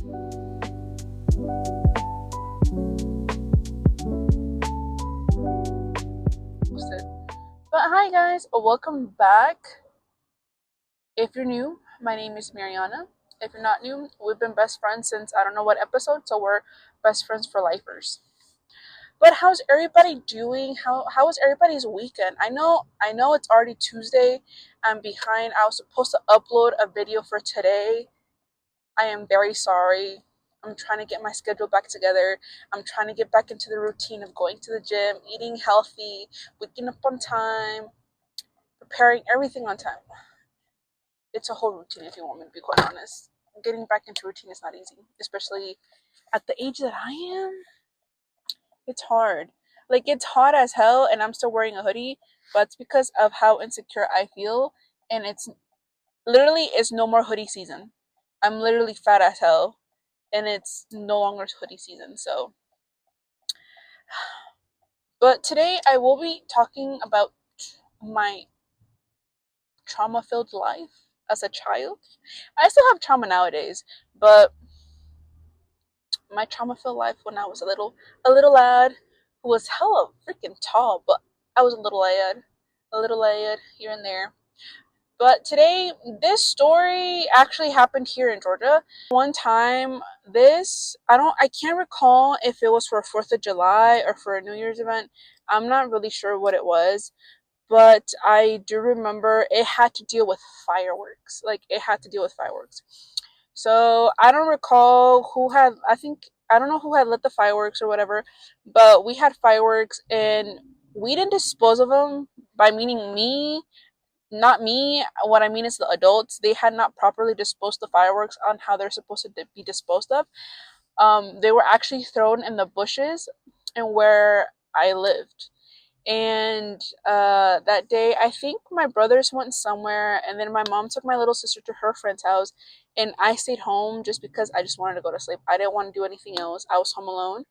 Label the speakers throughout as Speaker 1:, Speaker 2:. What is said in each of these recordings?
Speaker 1: But hi guys, welcome back. If you're new, my name is Mariana. If you're not new, we've been best friends since I don't know what episode, so we're best friends for lifers. But how's everybody doing? How was everybody's weekend? I know it's already Tuesday. I'm behind. I was supposed to upload a video for today. I am very sorry. I'm trying to get my schedule back together. I'm trying to get back into the routine of going to the gym, eating healthy, waking up on time, preparing everything on time. It's a whole routine, if you want me to be quite honest. Getting back into routine is not easy, especially at the age that I am. It's hard. Like, it's hot as hell and I'm still wearing a hoodie, but it's because of how insecure I feel. And it's no more hoodie season. I'm literally fat as hell and it's no longer hoodie season. So, but today I will be talking about my trauma filled life as a child. I still have trauma nowadays, but my trauma filled life when I was a little lad who was hella freaking tall, but I was a little lad here and there. But today, this story actually happened here in Georgia. One time, I can't recall if it was for 4th of July or for a New Year's event. I'm not really sure what it was, but I do remember it had to deal with fireworks. Like, it had to deal with fireworks. So I don't recall I don't know who had lit the fireworks or whatever, but we had fireworks and we didn't dispose of them, by meaning me, not me. What I mean is the adults. They had not properly disposed the fireworks on how they're supposed to be disposed of. They were actually thrown in the bushes and where I lived. And that day, I think my brothers went somewhere, and then my mom took my little sister to her friend's house, and I stayed home just because I just wanted to go to sleep. I didn't want to do anything else. I was home alone.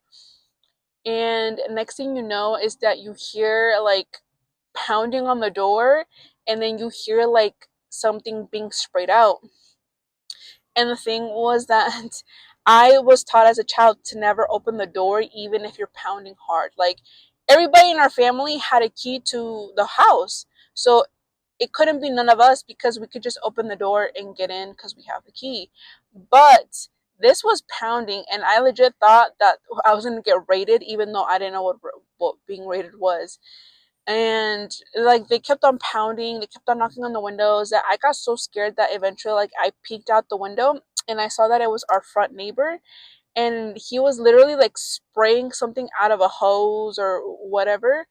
Speaker 1: And next thing you know is that you hear like pounding on the door, and then you hear like something being sprayed out. And the thing was that I was taught as a child to never open the door, even if you're pounding hard. Like, everybody in our family had a key to the house. So it couldn't be none of us because we could just open the door and get in because we have the key. But this was pounding, and I legit thought that I was going to get raided, even though I didn't know what being raided was. And like, they kept on pounding, they kept on knocking on the windows, that I got so scared that eventually, like, I peeked out the window and I saw that it was our front neighbor, and he was literally like spraying something out of a hose or whatever.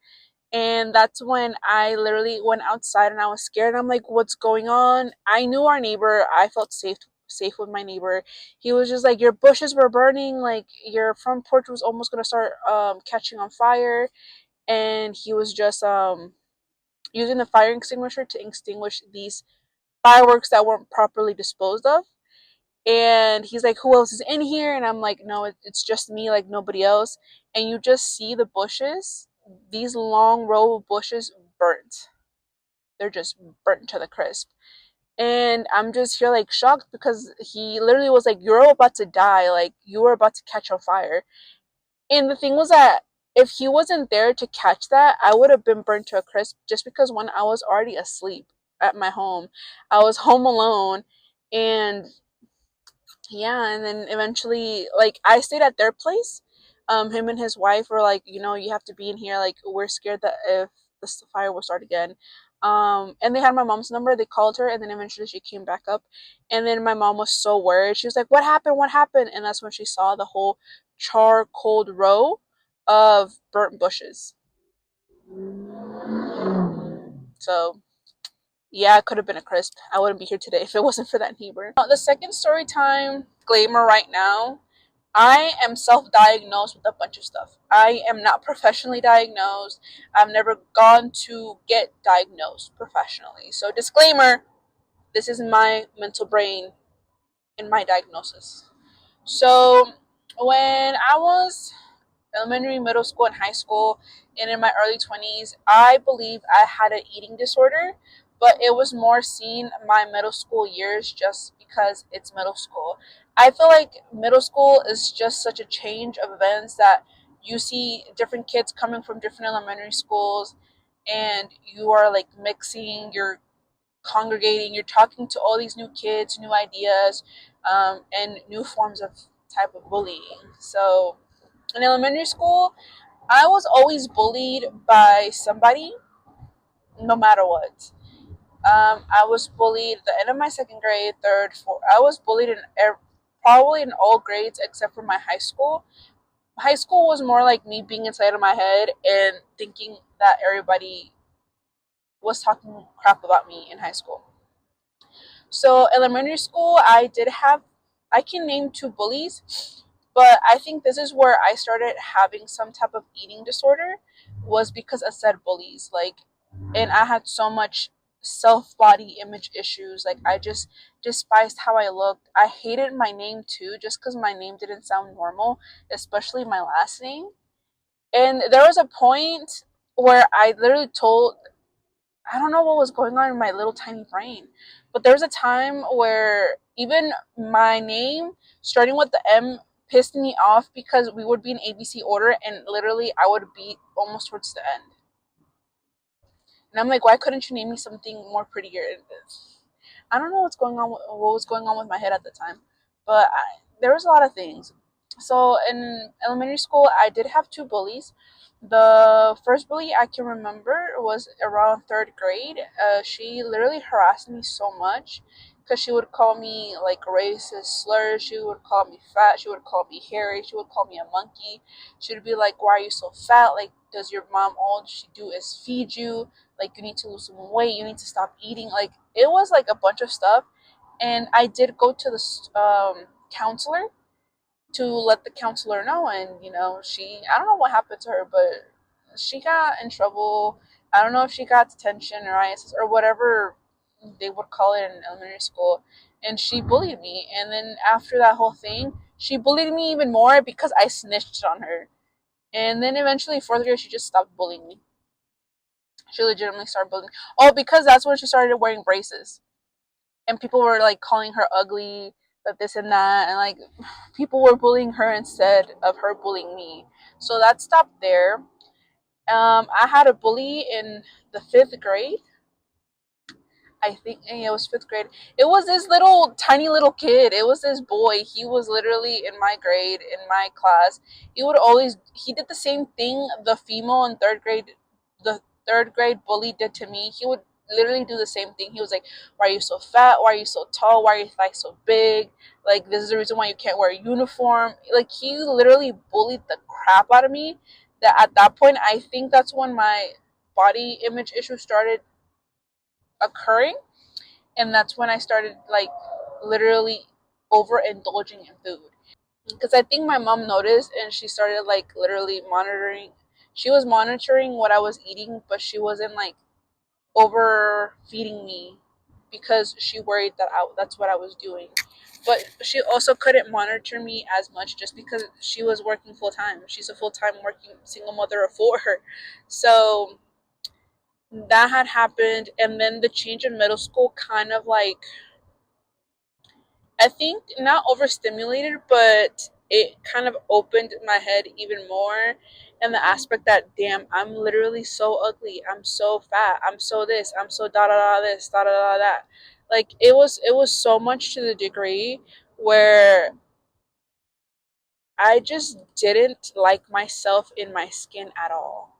Speaker 1: And that's when I literally went outside and I was scared. I'm like, what's going on? I knew our neighbor. I felt safe with my neighbor. He was just like, your bushes were burning, like your front porch was almost gonna start catching on fire. And he was just using the fire extinguisher to extinguish these fireworks that weren't properly disposed of. And he's like, who else is in here? And I'm like, no, it's just me, like nobody else. And you just see the bushes, these long row of bushes, burnt. They're just burnt to the crisp. And I'm just here like shocked because he literally was like, you're about to die, like you were about to catch on fire. And the thing was that if he wasn't there to catch that, I would have been burnt to a crisp, just because when I was already asleep at my home, I was home alone. And yeah, and then eventually, like, I stayed at their place. Him and his wife were like, you have to be in here, like, we're scared that if the fire will start again. And they had my mom's number. They called her, and then eventually she came back up. And then my mom was so worried. She was like, what happened, what happened? And that's when she saw the whole charcoal row of burnt bushes. So yeah, it could have been a crisp. I wouldn't be here today if it wasn't for that neighbor. The second story time, disclaimer right now, I am self-diagnosed with a bunch of stuff. I am not professionally diagnosed. I've never gone to get diagnosed professionally. So disclaimer, this is my mental brain in my diagnosis. So when I was elementary, middle school, and high school, and in my early 20s, I believe I had an eating disorder, but it was more seen my middle school years just because it's middle school. I feel like middle school is just such a change of events that you see different kids coming from different elementary schools, and you are like mixing, you're congregating, you're talking to all these new kids, new ideas, and new forms of type of bullying. So in elementary school, I was always bullied by somebody, no matter what. I was bullied at the end of my second grade, third, fourth. I was bullied in probably in all grades except for my high school. High school was more like me being inside of my head and thinking that everybody was talking crap about me in high school. So elementary school, I can name two bullies, but I think this is where I started having some type of eating disorder, was because I said bullies. Like, and I had so much self body image issues. Like, I just despised how I looked. I hated my name too, just because my name didn't sound normal, especially my last name. And there was a point where I literally told, I don't know what was going on in my little tiny brain. But there was a time where even my name, starting with the M, pissed me off because we would be in ABC order and literally I would be almost towards the end. And I'm like, why couldn't you name me something more prettier? I don't know what was going on with my head at the time, but there was a lot of things. So in elementary school, I did have two bullies. The first bully I can remember was around third grade. She literally harassed me so much because she would call me like racist slurs. She would call me fat. She would call me hairy. She would call me a monkey. She would be like, "Why are you so fat? Like, does your mom all she do is feed you? Like, you need to lose some weight. You need to stop eating." Like, it was like a bunch of stuff. And I did go to the counselor to let the counselor know. And I don't know what happened to her, but she got in trouble. I don't know if she got detention or ISS or whatever they would call it in elementary school. And she bullied me. And then after that whole thing, she bullied me even more because I snitched on her. And then eventually, fourth grade, she just stopped bullying me. She legitimately started bullying. Oh, because that's when she started wearing braces, and people were like calling her ugly, that this and that, and like people were bullying her instead of her bullying me. So that stopped there. I had a bully in the fifth grade. I think it was fifth grade. It was this little tiny little kid. It was this boy. He was literally in my grade, in my class. He did the same thing the female in the third grade bully did to me. He would literally do the same thing. He was like, "Why are you so fat? Why are you so tall? Why are your thighs so big? Like, this is the reason why you can't wear a uniform." Like, he literally bullied the crap out of me. That at that point, I think that's when my body image issues started occurring, and that's when I started like literally overindulging in food. Because I think my mom noticed and she started like literally monitoring. She was monitoring what I was eating, but she wasn't like overfeeding me because she worried that that's what I was doing. But she also couldn't monitor me as much just because she was working full time. She's a full time working single mother of four. So that had happened, and then the change in middle school kind of like, I think, not overstimulated, but it kind of opened my head even more in the aspect that, damn, I'm literally so ugly. I'm so fat. I'm so this. I'm so da da da this, da da da that. Like, it was so much to the degree where I just didn't like myself in my skin at all.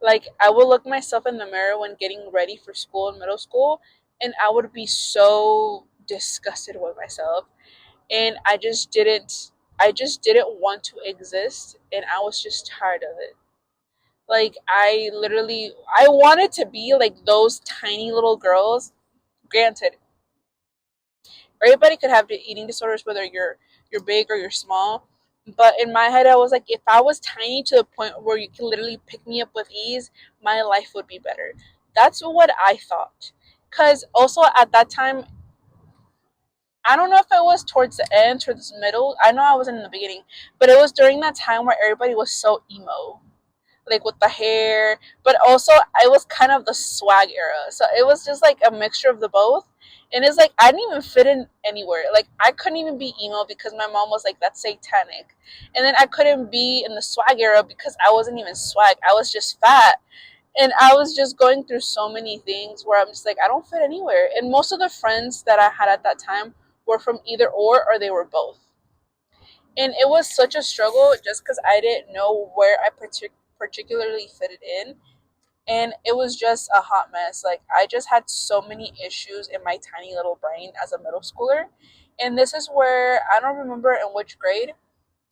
Speaker 1: Like, I would look myself in the mirror when getting ready for school in middle school, and I would be so disgusted with myself, and I just didn't want to exist, and I was just tired of it. Like, I wanted to be like those tiny little girls. Granted, everybody could have the eating disorders, whether you're big or you're small, but in my head I was like, if I was tiny to the point where you can literally pick me up with ease, my life would be better. That's what I thought. Because also at that time, I don't know if it was towards the end, towards the middle. I know I wasn't in the beginning, but it was during that time where everybody was so emo, like with the hair, but also it was kind of the swag era. So it was just like a mixture of the both. And it's like I didn't even fit in anywhere. Like I couldn't even be emo because my mom was like, that's satanic. And then I couldn't be in the swag era because I wasn't even swag. I was just fat. And I was just going through so many things where I'm just like, I don't fit anywhere. And most of the friends that I had at that time were from either or they were both. And it was such a struggle just because I didn't know where I particularly fitted in. And it was just a hot mess. Like I just had so many issues in my tiny little brain as a middle schooler. And this is where I don't remember in which grade,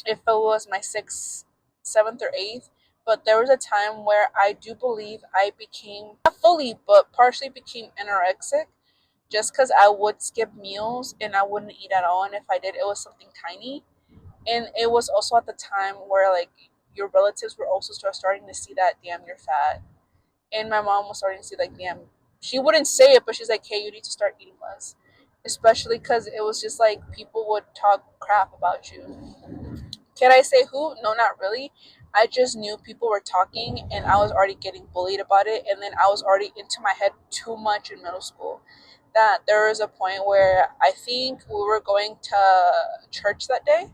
Speaker 1: if it was my sixth, seventh, or eighth, but there was a time where I do believe I became, not fully, but partially became anorexic just because I would skip meals and I wouldn't eat at all. And if I did, it was something tiny. And it was also at the time where like your relatives were also starting to see that, damn, you're fat. And my mom was starting to see like, damn, she wouldn't say it, but she's like, hey, you need to start eating less. Especially because it was just like people would talk crap about you. Can I say who? No, not really. I just knew people were talking and I was already getting bullied about it. And then I was already into my head too much in middle school. That there was a point where I think we were going to church that day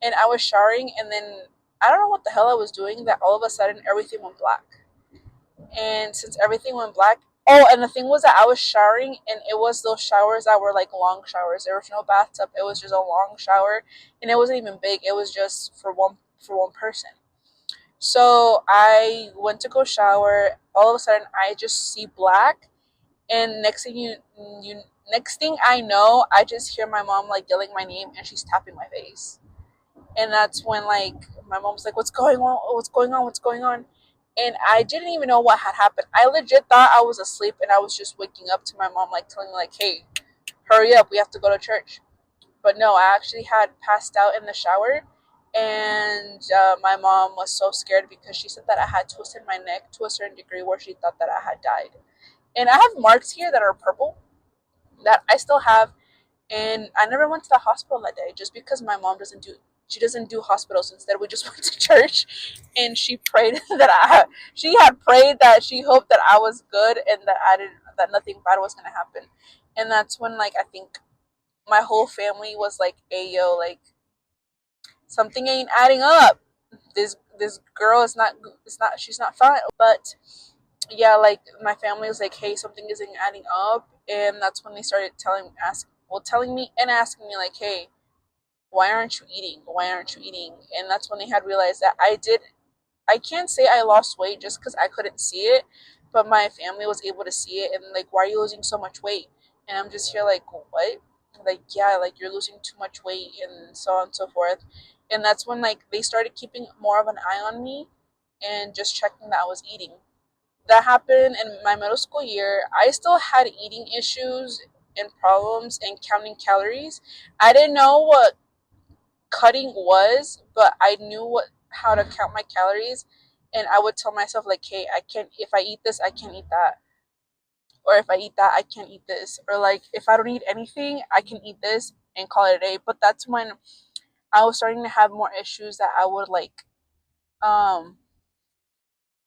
Speaker 1: and I was showering and then I don't know what the hell I was doing that all of a sudden everything went black. And since everything went black, oh, and the thing was that I was showering and it was those showers that were like long showers. There was no bathtub. It was just a long shower and it wasn't even big. It was just for one person. So I went to go shower. All of a sudden I just see black and you next thing I know, I just hear my mom like yelling my name and she's tapping my face. And that's when like my mom's like, what's going on, what's going on, what's going on? And I didn't even know what had happened. I legit thought I was asleep and I was just waking up to my mom like telling me like, hey, hurry up, we have to go to church. But no, I actually had passed out in the shower. And my mom was so scared because she said that I had twisted my neck to a certain degree where she thought that I had died. And I have marks here that are purple that I still have, and I never went to the hospital that day just because my mom doesn't do hospitals. Instead, we just went to church, and she prayed she had prayed that she hoped that I was good and that nothing bad was gonna happen. And that's when like I think my whole family was like, "Hey yo, like something ain't adding up. This girl is not, she's not fine." But yeah, like my family was like, hey, something isn't adding up. And that's when they started telling me and asking me like, hey, why aren't you eating, why aren't you eating? And that's when they had realized that I can't say I lost weight just because I couldn't see it, but my family was able to see it. And like, why are you losing so much weight? And I'm just here like, what? Like, yeah, like you're losing too much weight and so on and so forth. And that's when like they started keeping more of an eye on me and just checking that I was eating. That happened in my middle school year. I still had eating issues and problems and counting calories. I didn't know what cutting was, but I knew what how to count my calories. And I would tell myself like, hey, I can't, if I eat this, I can't eat that. Or if I eat that, I can't eat this. Or like if I don't eat anything, I can eat this and call it a day. But that's when I was starting to have more issues that I would like um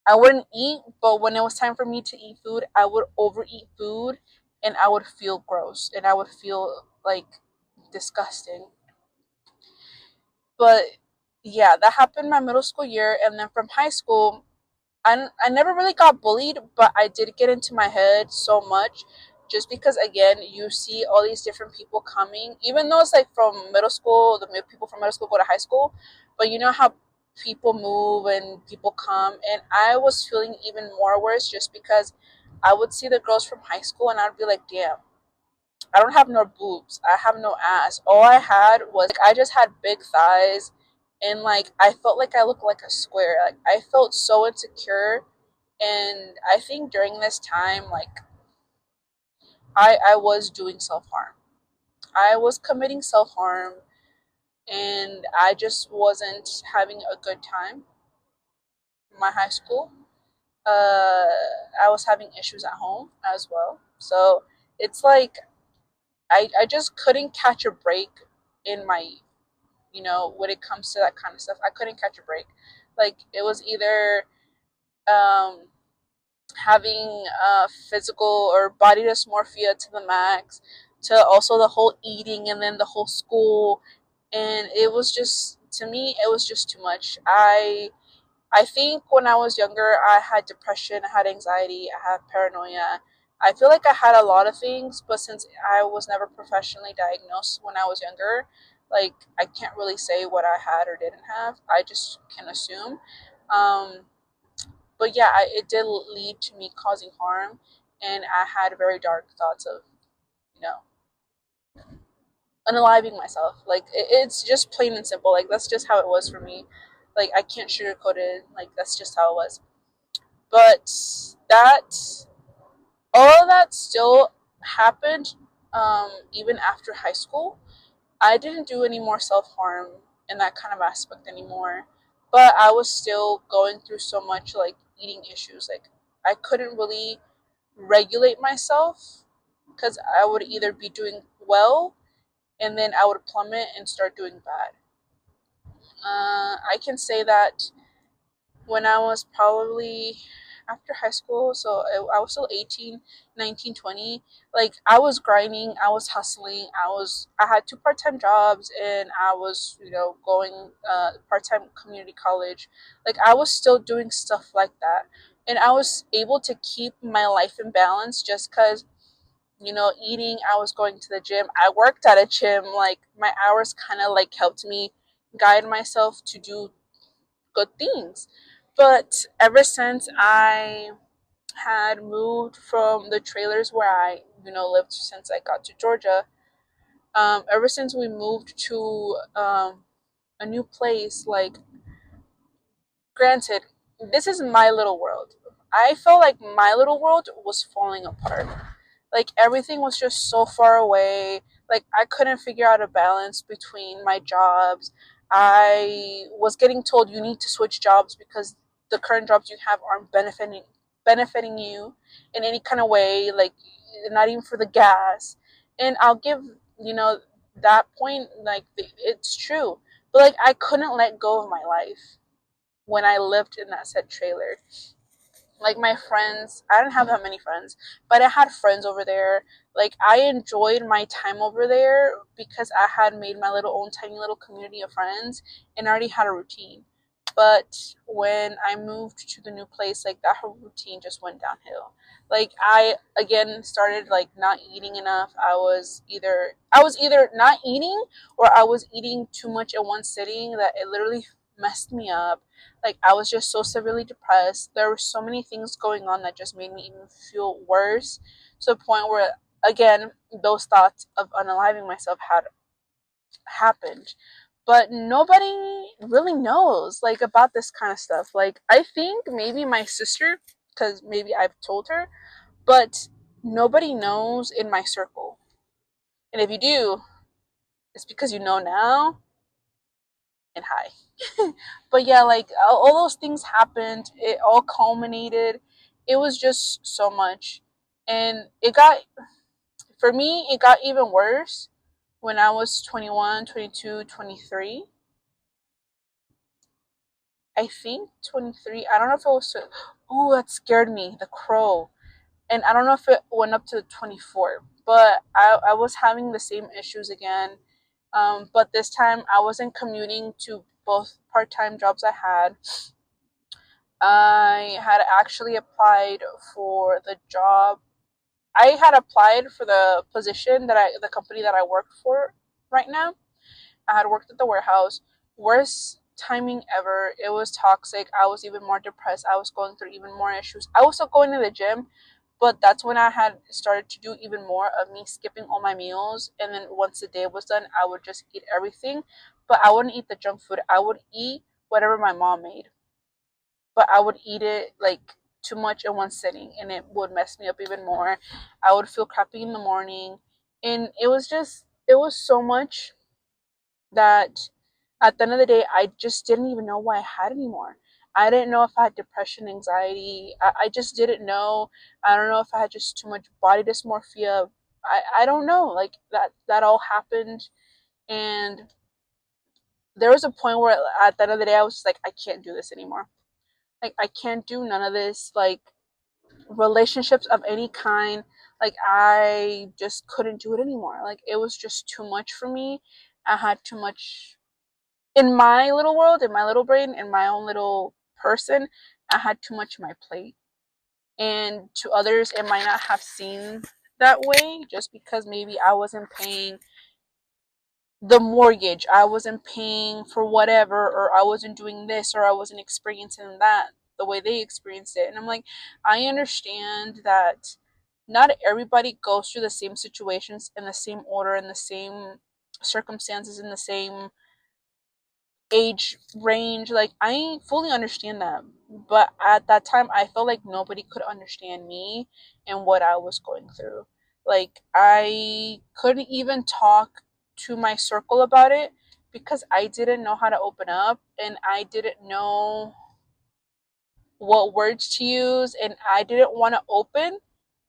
Speaker 1: I wouldn't eat, but when it was time for me to eat food, I would overeat food and I would feel gross and I would feel like disgusting. But yeah, that happened my middle school year. And then from high school, I never really got bullied, but I did get into my head so much just because, again, you see all these different people coming, even though it's like from middle school, the people from middle school go to high school, but you know how people move and people come. And I was feeling even more worse just because I would see the girls from high school and I'd be like, damn, I don't have no boobs. I have no ass. All I had was like I just had big thighs and like I felt like I looked like a square. Like I felt so insecure, and I think during this time like I was doing self-harm. I was committing self-harm and I just wasn't having a good time in my high school. I was having issues at home as well. So it's like I just couldn't catch a break in my, when it comes to that kind of stuff. I couldn't catch a break. Like it was either um having physical or body dysmorphia to the max, to also the whole eating and then the whole school. And it was just, to me, it was just too much. I think when I was younger, I had depression, I had anxiety, I had paranoia. I feel like I had a lot of things, but since I was never professionally diagnosed when I was younger, like I can't really say what I had or didn't have. I just can assume. Um, but yeah, it did lead to me causing harm, and I had very dark thoughts of, you know, unaliving myself. Like it's just plain and simple. Like that's just how it was for me. Like I can't sugarcoat it. Like that's just how it was. But that, all of that still happened, even after high school. I didn't do any more self harm in that kind of aspect anymore, but I was still going through so much, like eating issues. Like I couldn't really regulate myself because I would either be doing well and then I would plummet and start doing bad. I can say that when I was probably after high school, so I was still 18, 19, 20. Like I was grinding, I was hustling, I had two part-time jobs, and I was, going part-time community college. Like I was still doing stuff like that. And I was able to keep my life in balance just cuz eating, I was going to the gym. I worked at a gym. Like my hours kind of like helped me guide myself to do good things. But ever since I had moved from the trailers where I, lived since I got to Georgia, ever since we moved to a new place, like, granted, this is my little world. I felt like my little world was falling apart. Like everything was just so far away. Like I couldn't figure out a balance between my jobs. I was getting told you need to switch jobs because the current jobs you have aren't benefiting you in any kind of way, like not even for the gas. And I'll give, you know that point, like it's true. But like I couldn't let go of my life when I lived in that said trailer. Like my friends, I didn't have that many friends, but I had friends over there. Like I enjoyed my time over there because I had made my little own tiny little community of friends and I already had a routine. But when I moved to the new place, like that whole routine just went downhill. Like I again started like not eating enough. I was either not eating or I was eating too much in one sitting that it literally messed me up. Like I was just so severely depressed. There were so many things going on that just made me even feel worse, to the point where again those thoughts of unaliving myself had happened. But nobody really knows like about this kind of stuff. Like I think maybe my sister, because maybe I've told her, but nobody knows in my circle. And if you do, it's because you know now, and hi. But yeah, like all those things happened. It all culminated. It was just so much. And for me, it got even worse when I was 21, 22, 23. I think 23. I don't know if it was. Oh, that scared me. The crow. And I don't know if it went up to 24. But I was having the same issues again. But this time I wasn't commuting to both part time jobs I had. I had actually applied for the job. I had applied for the position the company that I work for right now. I had worked at the warehouse. Worst timing ever. It was toxic. I was even more depressed. I was going through even more issues. I was still going to the gym, but that's when I had started to do even more of me skipping all my meals. And then once the day was done, I would just eat everything, but I wouldn't eat the junk food. I would eat whatever my mom made, but I would eat it like too much in one sitting and it would mess me up even more. I would feel crappy in the morning. And it was so much that at the end of the day, I just didn't even know why I had anymore. I didn't know if I had depression, anxiety. I just didn't know. I don't know if I had just too much body dysmorphia. I don't know. Like that all happened. And there was a point where at the end of the day, I was just like, I can't do this anymore. Like I can't do none of this. Like relationships of any kind. Like, I just couldn't do it anymore. Like, it was just too much for me. I had too much in my little world, in my little brain, in my own little person. I had too much on my plate. And to others, it might not have seemed that way, just because maybe I wasn't paying the mortgage, I wasn't paying for whatever, or I wasn't doing this, or I wasn't experiencing that the way they experienced it. And I'm like, I understand that not everybody goes through the same situations in the same order, in the same circumstances, in the same age range. Like, I fully understand that, but at that time I felt like nobody could understand me and what I was going through. Like, I couldn't even talk to my circle about it because I didn't know how to open up, and I didn't know what words to use, and I didn't want to open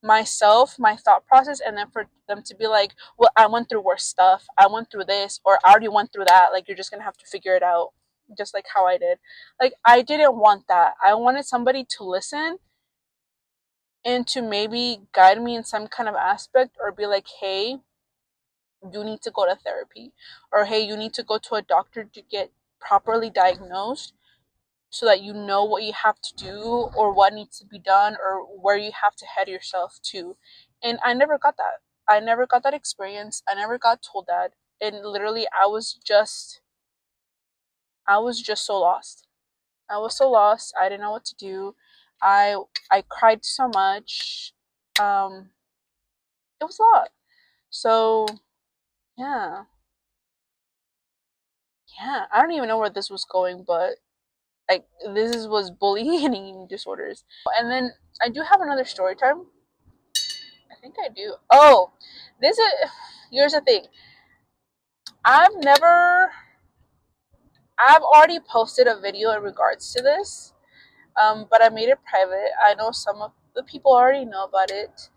Speaker 1: myself, my thought process, and then for them to be like, well, I went through worse stuff, I went through this, or I already went through that, like, you're just gonna have to figure it out, just like how I did. Like, I didn't want that. I wanted somebody to listen and to maybe guide me in some kind of aspect, or be like, hey, you need to go to therapy, or hey, you need to go to a doctor to get properly diagnosed, so that you know what you have to do, or what needs to be done, or where you have to head yourself to. And I never got that. I never got that experience. I never got told that. And literally, I was just so lost. I was so lost. I didn't know what to do. I cried so much. It was a lot. So, yeah. Yeah, I don't even know where this was going, but like, was bullying and eating disorders. And then I do have another story time. I think I do. Oh, this is here's the thing. I've never I've already posted a video in regards to this. But I made it private. I know some of the people already know about it.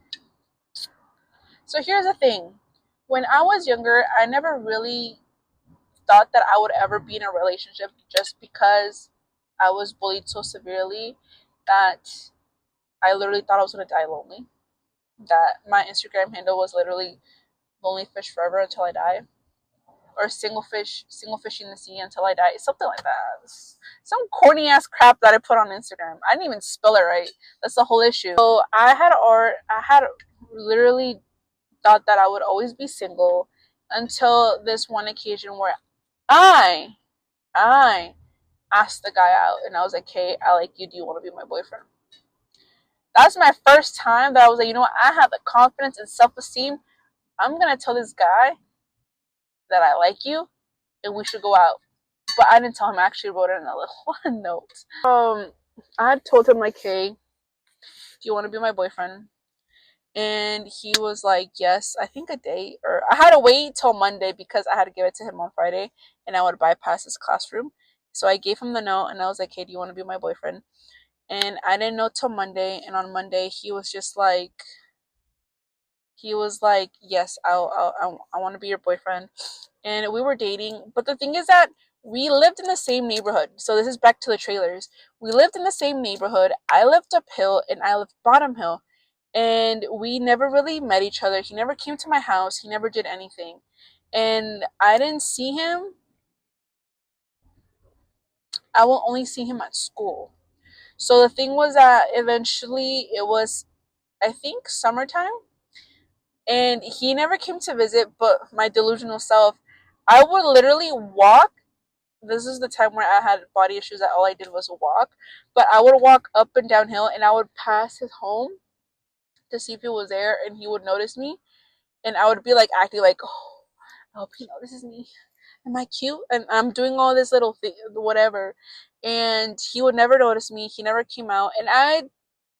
Speaker 1: So here's the thing. When I was younger, I never really thought that I would ever be in a relationship, just because I was bullied so severely that I literally thought I was gonna die lonely. That my Instagram handle was literally lonely fish forever until I die, or single fish in the sea until I die, something like that. Some corny ass crap that I put on Instagram. I didn't even spell it right. That's the whole issue. So I had literally thought that I would always be single, until this one occasion where I I asked the guy out, and I was like, "Hey, I like you. Do you want to be my boyfriend?" That's my first time that I was like, you know what? I have the confidence and self-esteem. I'm gonna tell this guy that I like you, and we should go out. But I didn't tell him. I actually wrote it in a little note. I had told him, like, hey, do you want to be my boyfriend? And he was like, yes, I think a day. Or I had to wait till Monday because I had to give it to him on Friday, and I would bypass his classroom. So I gave him the note, and I was like, hey, do you want to be my boyfriend? And I didn't know till Monday. And on Monday, he was like, yes, I want to be your boyfriend. And we were dating. But the thing is that we lived in the same neighborhood. So this is back to the trailers. We lived in the same neighborhood. I lived uphill and I lived bottom hill. And we never really met each other. He never came to my house. He never did anything. And I didn't see him. I will only see him at school. So the thing was that eventually it was, I think, summertime. And he never came to visit, but my delusional self, I would literally walk. This is the time where I had body issues that all I did was walk. But I would walk up and downhill, and I would pass his home to see if he was there, and he would notice me. And I would be like acting like, oh, I hope he notices me. Am I cute? And I'm doing all this little thing, whatever. And he would never notice me. He never came out. And I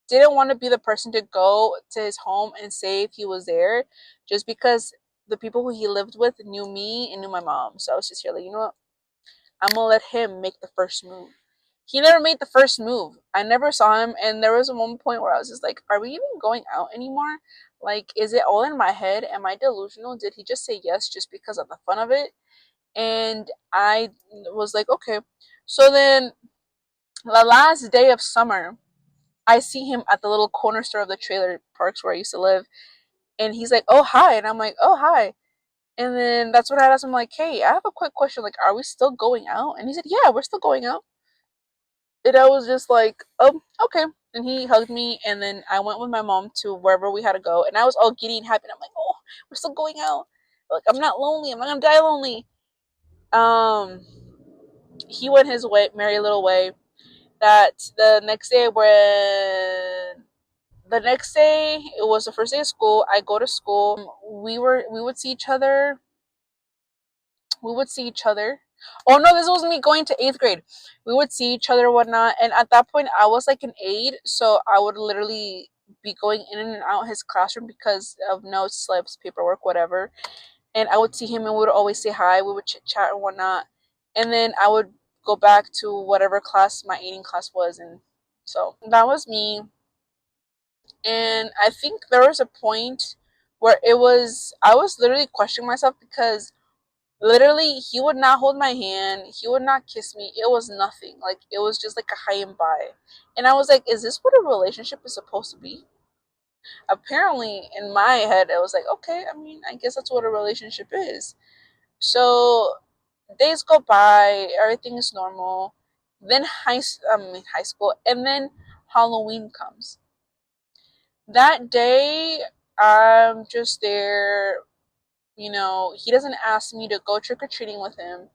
Speaker 1: didn't want to be the person to go to his home and say if he was there, just because the people who he lived with knew me and knew my mom. So I was just here like, you know what? I'm gonna let him make the first move. He never made the first move. I never saw him, and there was a one point where I was just like, are we even going out anymore? Like, is it all in my head? Am I delusional? Did he just say yes just because of the fun of it? And I was like, okay. So then, the last day of summer, I see him at the little corner store of the trailer parks where I used to live, and he's like, "Oh hi," and I'm like, "Oh hi." And then that's when I asked him, like, "Hey, I have a quick question. Like, are we still going out?" And he said, "Yeah, we're still going out." And I was just like, "Oh, okay." And he hugged me, and then I went with my mom to wherever we had to go, and I was all giddy and happy. And I'm like, "Oh, we're still going out. Like, I'm not lonely. I'm not gonna die lonely." Um, he went his way, merry little way. That the next day it was the first day of school. I go to school. We would see each other. We would see each other. Oh no, this was me going to eighth grade. We would see each other, whatnot, and at that point I was like an aide, so I would literally be going in and out his classroom because of notes, slips, paperwork, whatever. And I would see him, and we would always say hi. We would chit chat and whatnot, and then I would go back to whatever class my aiding class was, and so that was me. And I think there was a point where I was literally questioning myself because literally he would not hold my hand, he would not kiss me. It was nothing. Like, it was just like a high and by. And I was like, is this what a relationship is supposed to be? Apparently in my head it was like, okay, I mean, I guess that's what a relationship is. So days go by, everything is normal. Then high school, and then Halloween comes. That day, I'm just there. He doesn't ask me to go trick or treating with him.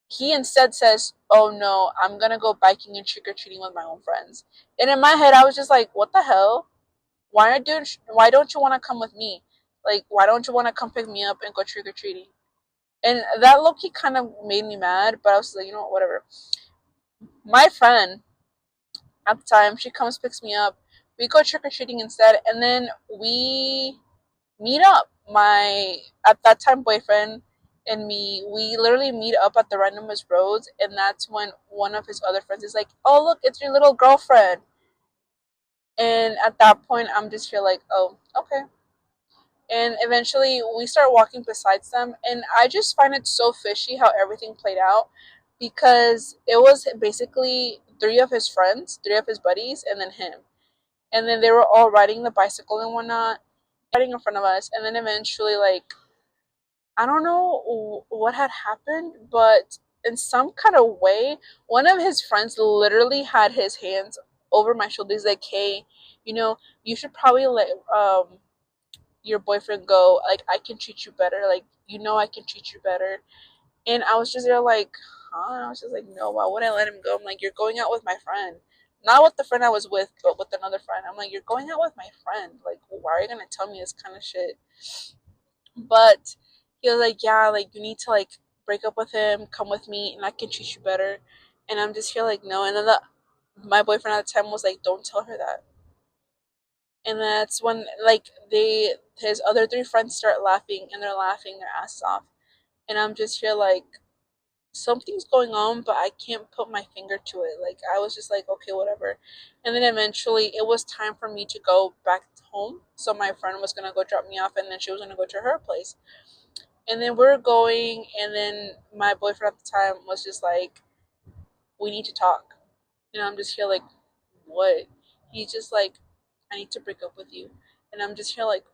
Speaker 1: He instead says, "Oh no, I'm gonna go biking and trick or treating with my own friends." And in my head, I was just like, "What the hell? Why don't you want to come with me? Like, why don't you want to come pick me up and go trick or treating?" And that low key kind of made me mad, but I was like, you know what, whatever. My friend at the time, she comes picks me up. We go trick or treating instead, and then we meet up. My at that time boyfriend and me, we literally meet up at the randomest roads, and that's when one of his other friends is like, "Oh look, it's your little girlfriend." And at that point, I'm just feel like, "Oh, okay." And eventually, we start walking besides them, and I just find it so fishy how everything played out, because it was basically three of his friends, three of his buddies, and then him, and then they were all riding the bicycle and whatnot, riding in front of us, and then eventually, like, I don't know what had happened, but in some kind of way, one of his friends literally had his hands over my shoulders, like, "Hey, you should probably let your boyfriend go. Like, I can treat you better. Like, I can treat you better." And I was just there, like, huh? And I was just like, no, why would I let him go? I'm like, you're going out with my friend. Not with the friend I was with, but with another friend. I'm like, you're going out with my friend. Like, why are you going to tell me this kind of shit? But he was like, yeah, like, you need to, like, break up with him, come with me, and I can treat you better. And I'm just here, like, no. And then my boyfriend at the time was like, don't tell her that. And that's when, like, his other three friends start laughing, and they're laughing their ass off. And I'm just here, like, something's going on, but I can't put my finger to it. Like, I was just like, okay, whatever. And then eventually it was time for me to go back home. So my friend was gonna go drop me off, and then she was gonna go to her place. And then we're going, and then my boyfriend at the time was just like, we need to talk. And I'm just here like, what? He's just like, I need to break up with you. And I'm just here like,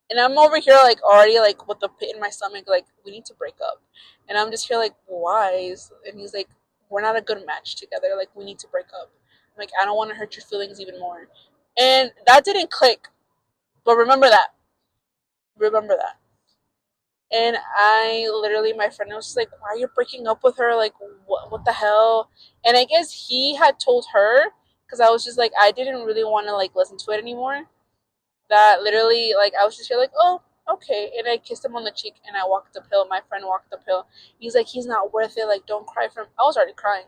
Speaker 1: and I'm over here like already like with the pit in my stomach, like, we need to break up. And I'm just here like, why? And he's like, we're not a good match together. Like, we need to break up. I'm like, I don't want to hurt your feelings even more. And that didn't click. But remember that. Remember that. And I literally, my friend was just like, why are you breaking up with her? Like, what the hell? And I guess he had told her, because I was just like, I didn't really want to like listen to it anymore. That literally, like, I was just here like, oh, okay. And I kissed him on the cheek, and I walked uphill. My friend walked uphill. He's like, he's not worth it. Like, don't cry for him. I was already crying.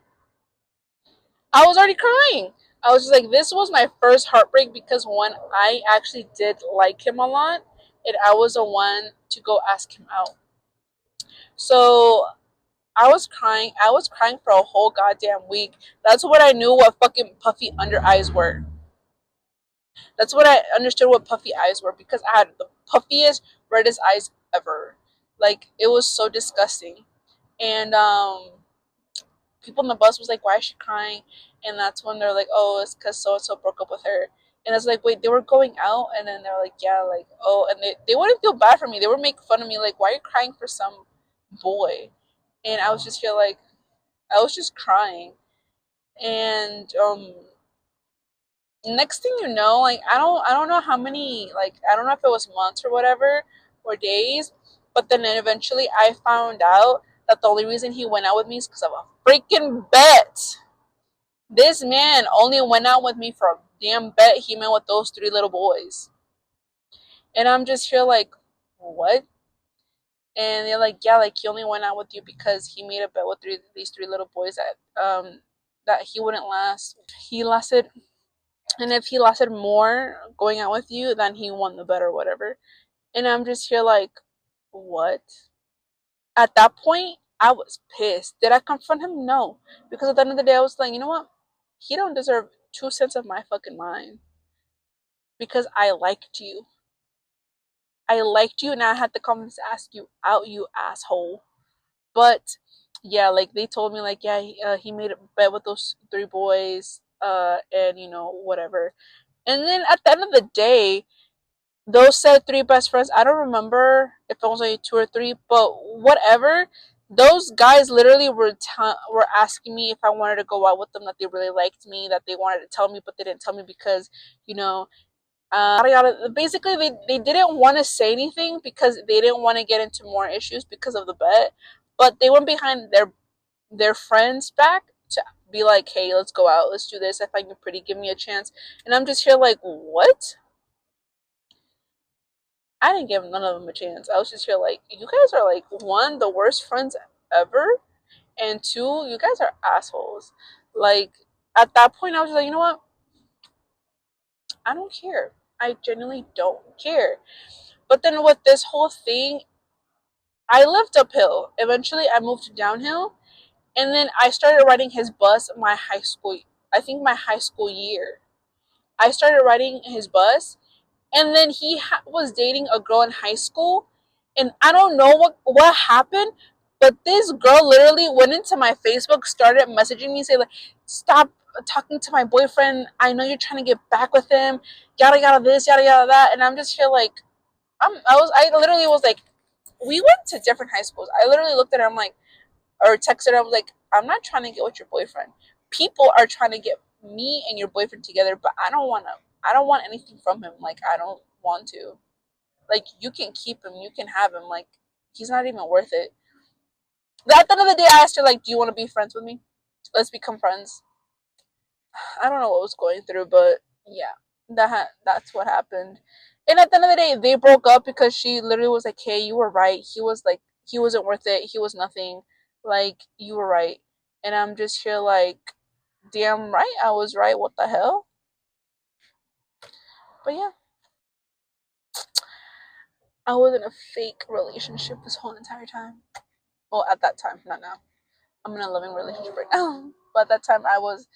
Speaker 1: I was already crying. I was just like, this was my first heartbreak, because one, I actually did like him a lot, and I was the one to go ask him out. So I was crying. I was crying for a whole goddamn week. That's what I knew what fucking puffy under eyes were. That's what I understood what puffy eyes were, because I had the puffiest, reddest eyes ever. Like, it was so disgusting. And people in the bus was like, why is she crying? And that's when they're like, oh, it's because so and so broke up with her. And it's like, wait, they were going out, and then they're like, yeah, like, oh, and they wouldn't feel bad for me. They would make fun of me, like, why are you crying for some boy? And I was just feel like I was just crying. And next thing you know, like, I don't know how many, like, I don't know if it was months or whatever, or days, but then eventually I found out that the only reason he went out with me is because of a freaking bet. This man only went out with me for a damn bet he made with those three little boys. And I'm just here like, what? And they're like, yeah, like, he only went out with you because he made a bet with these three little boys that he wouldn't last. He lasted, and if he lasted more going out with you, then he won the bet or whatever. And I'm just here like, what? At that point, I was pissed. Did I confront him? No, because at the end of the day, I was like, you know what? He don't deserve 2 cents of my fucking mind because I liked you. I liked you, and I had the confidence to ask you out, you asshole. But yeah, like, they told me like, yeah, he made a bet with those three boys, and whatever. And then at the end of the day, those said three best friends. I don't remember if it was only two or three, but whatever. Those guys literally were asking me if I wanted to go out with them, that they really liked me, that they wanted to tell me, but they didn't tell me because, you know, yada yada. Basically, they didn't want to say anything because they didn't want to get into more issues because of the bet, but they went behind their friends' back to be like, hey, let's go out, let's do this. I find you pretty, give me a chance. And I'm just here like, what? I didn't give none of them a chance. I was just here like, you guys are like, one, the worst friends ever, and two, you guys are assholes. Like, at that point, I was just like, you know what? I don't care. I genuinely don't care. But then with this whole thing, I lived uphill. Eventually, I moved downhill, and then I started riding his bus my high school. I think my high school year. I started riding his bus, and then he was dating a girl in high school, and I don't know what happened, but this girl literally went into my Facebook, started messaging me, saying like, stop talking to my boyfriend, I know you're trying to get back with him, yada yada this, yada yada that. And I'm just here like, I literally was like, we went to different high schools. I literally looked at her, I'm like, or texted her, I was like, I'm not trying to get with your boyfriend. People are trying to get me and your boyfriend together, but I don't want anything from him. Like, I don't want to. Like, you can keep him, you can have him. Like, he's not even worth it. At the end of the day, I asked her, like, do you want to be friends with me? Let's become friends. I don't know what was going through, but yeah, that's what happened. And at the end of the day, they broke up because she literally was like, hey, you were right. He was like, he wasn't worth it. He was nothing. Like, you were right. And I'm just here like, damn right, I was right. What the hell? But yeah, I was in a fake relationship this whole entire time. Well, at that time, not now. I'm in a loving relationship right now. But at that time, I was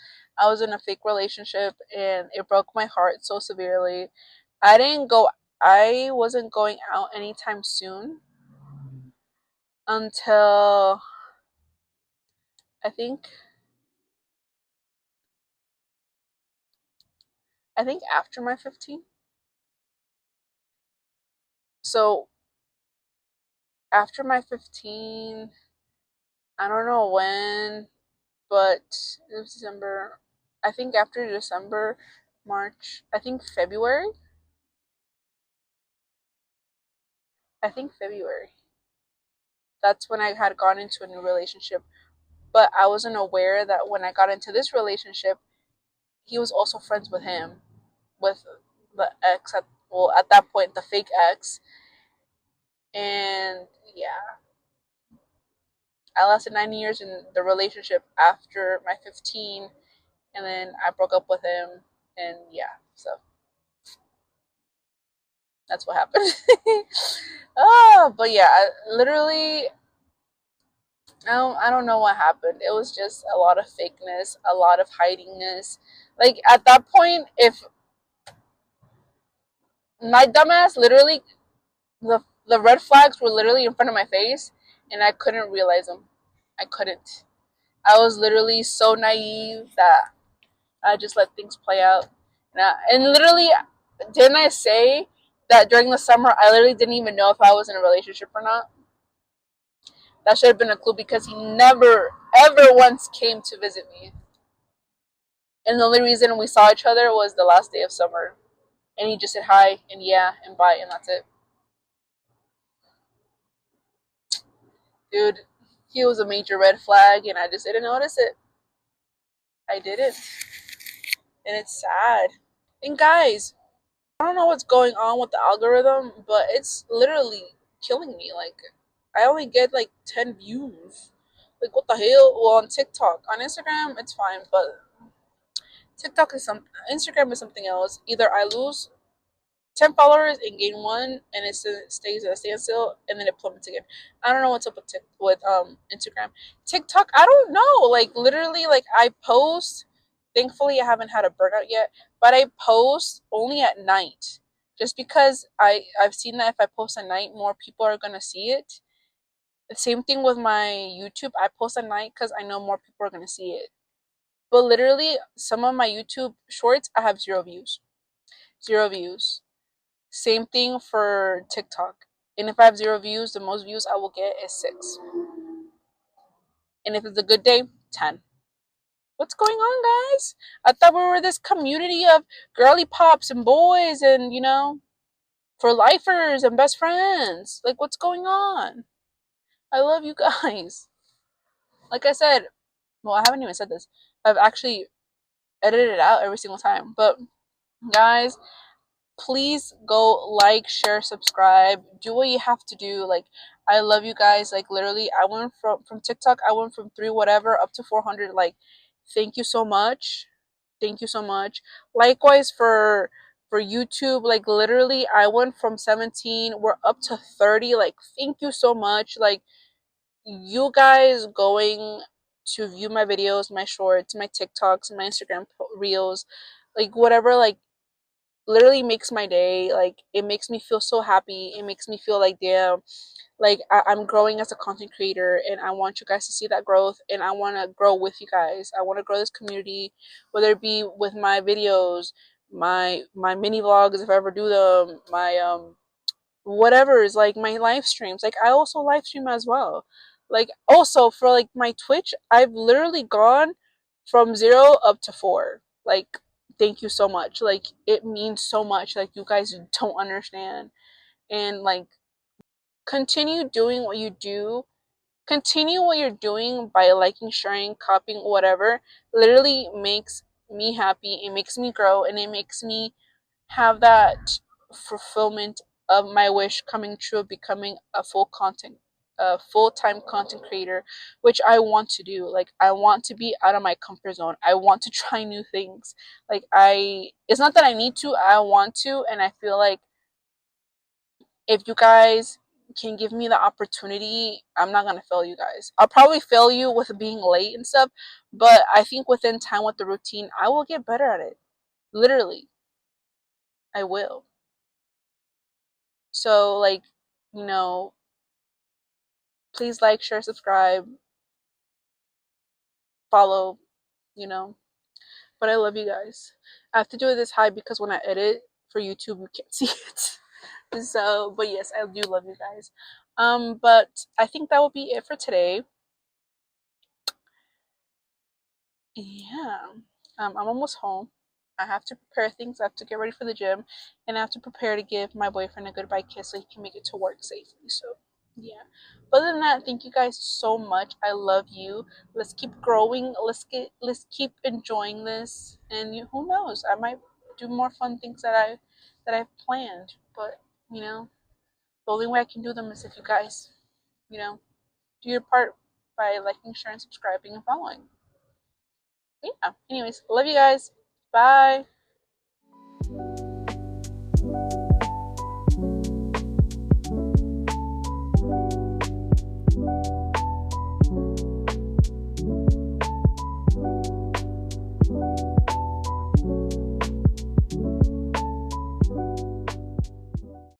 Speaker 1: in a fake relationship, and it broke my heart so severely. I didn't go. I wasn't going out anytime soon until I think after my 15. So after my 15, I don't know when, but it was December. I think after December, March. I think February. I think February. That's when I had gone into a new relationship. But I wasn't aware that when I got into this relationship, he was also friends with him, with the ex at that point, the fake ex. And yeah, I lasted 9 years in the relationship after my 15, and then I broke up with him, and yeah, so that's what happened. Oh, but yeah, literally, I don't know what happened. It was just a lot of fakeness, a lot of hidingness. Like, at that point, if my dumbass literally, the red flags were literally in front of my face, and I couldn't realize them. I couldn't. I was literally so naive that I just let things play out. And literally, didn't I say that during the summer I literally didn't even know if I was in a relationship or not? That should have been a clue because he never, ever once came to visit me. And the only reason we saw each other was the last day of summer. And he just said hi and yeah and bye and that's it. Dude, he was a major red flag and I just didn't notice it. I didn't. And it's sad. And guys, I don't know what's going on with the algorithm, but it's literally killing me. Like, I only get like 10 views. Like, what the hell? Well, on TikTok. On Instagram, it's fine, but TikTok is some. Instagram is something else. Either I lose 10 followers and gain one, and it stays at a standstill, and then it plummets again. I don't know what's up with Instagram. TikTok, I don't know. Like, literally, like, I post. Thankfully, I haven't had a burnout yet, but I post only at night. Just because I've seen that if I post at night, more people are gonna see it. The same thing with my YouTube. I post at night because I know more people are gonna see it. But literally, some of my YouTube shorts, I have zero views. Zero views. Same thing for TikTok. And if I have zero views, the most views I will get is 6. And if it's a good day, 10. What's going on, guys? I thought we were this community of girly pops and boys and, for lifers and best friends. Like, what's going on? I love you guys. Like I said, well, I haven't even said this. I've actually edited it out every single time. But, guys, please go like, share, subscribe, do what you have to do. Like, I love you guys. Like, literally, I went from TikTok, I went from 3 whatever up to 400. Like, thank you so much. Thank you so much. Likewise for YouTube, like, literally, I went from 17, we're up to 30. Like, thank you so much. Like, you guys going to view my videos, my shorts, my TikToks, my Instagram reels, like, whatever, like, literally makes my day. Like, it makes me feel so happy. It makes me feel like, damn, like, I'm growing as a content creator, and I want you guys to see that growth, and I want to grow with you guys. I want to grow this community, whether it be with my videos, my mini vlogs if I ever do them, my whatever is, like, my live streams. Like, I also live stream as well. Like, also for, like, my Twitch, I've literally gone from 0 up to 4. Like, thank you so much. Like, it means so much. Like, you guys don't understand. And, like, continue doing what you do. Continue what you're doing by liking, sharing, copying, whatever. Literally makes me happy. It makes me grow, and it makes me have that fulfillment of my wish coming true of becoming a full-time content creator, which I want to do. Like, I want to be out of my comfort zone. I want to try new things. Like, it's not that I need to, I want to. And I feel like if you guys can give me the opportunity, I'm not gonna fail you guys. I'll probably fail you with being late and stuff, but I think within time with the routine, I will get better at it. Literally, I will. So, like, you know, please like, share, subscribe, follow, you know. But I love you guys. I have to do it this high because when I edit for YouTube, you can't see it. So, but yes, I do love you guys. But I think that will be it for today. Yeah. I'm almost home. I have to prepare things. I have to get ready for the gym, and I have to prepare to give my boyfriend a goodbye kiss so he can make it to work safely. So, yeah. But other than that, thank you guys so much. I love you. Let's keep growing. Let's keep enjoying this. And who knows? I might do more fun things that I've planned. But the only way I can do them is if you guys, you know, do your part by liking, sharing, subscribing, and following. Yeah. Anyways, love you guys. Bye.